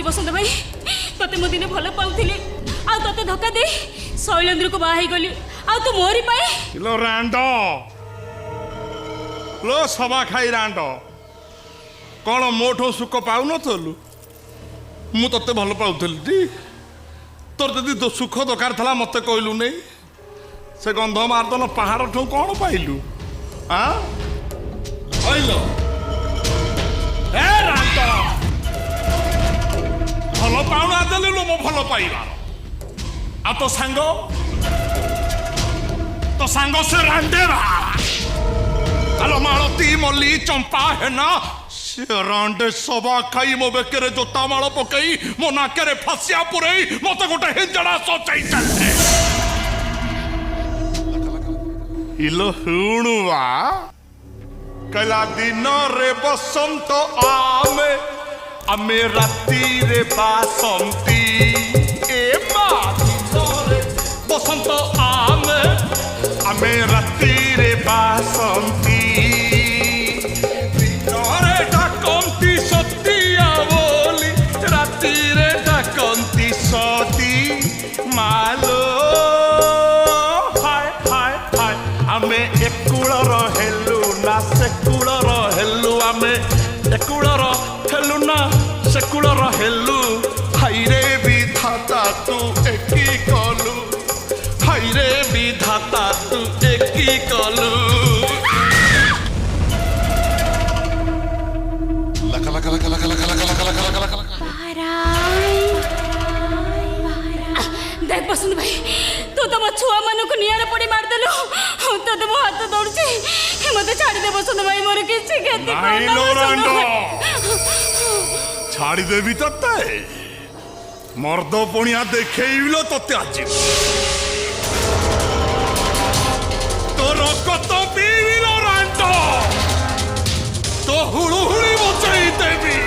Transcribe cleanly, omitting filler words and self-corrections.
बसंत भाई तते मो दिन भल पाउथिली आ तते धक्का दे शैलेंद्र को बाही गली आ तू मोरी पाए लो रांडो लो सभा खाई रांडो कौन मोठो सुख पाऊ नथलु मु तते भल पाउथली तोर जदि सुख दरकार थला मते कहलु नहीं से गंध मार्दन पहाड़ ठो कौन पाइलु हाँ कहलो ए रांडो भल पाउना देलु मो भल पाइबार आ तो सांग से रांडेरा आलो मालती मल्ली चंपा है ना से रांडे सभा खाई मो बेकेरे जोता माल पकई मो नाकेरे फसिया पुरई मते गोटे हिंजड़ा सोचाई चलते इलो हुणुवा कला दिन रे बसंत आमे आमे राती रे बासंती ए मा दिन रे बसंत आमे आमे राती रे बासंती दिनरे डाकंती सतिया बोली राती रे डाकंती सती मालो हाय हाय हाय आमे एकुळ रहेलु ना सेकुळ रहेलु आमे एकुळ रहेलु ना सेकुळ रहेलु हाय रे विधाता तू एकी कलु हाय रे विधाता तू एकी कलु लका लका लका लका लका लका लका लका लका लका देख बसंत भाई तू तो मो छुआ मन को नियारे पड़ी मार देलो तो मो हाथ दौड़छे मते छाड़ी दे बसंत भाई मोर किछि खेती नहीं लो रांडो छाड़ी देवी तते मर्द पुणिया देखेइलो तते आजि तो रक्त पीविलो रांडो तो हुळु हुळी बचाई देवी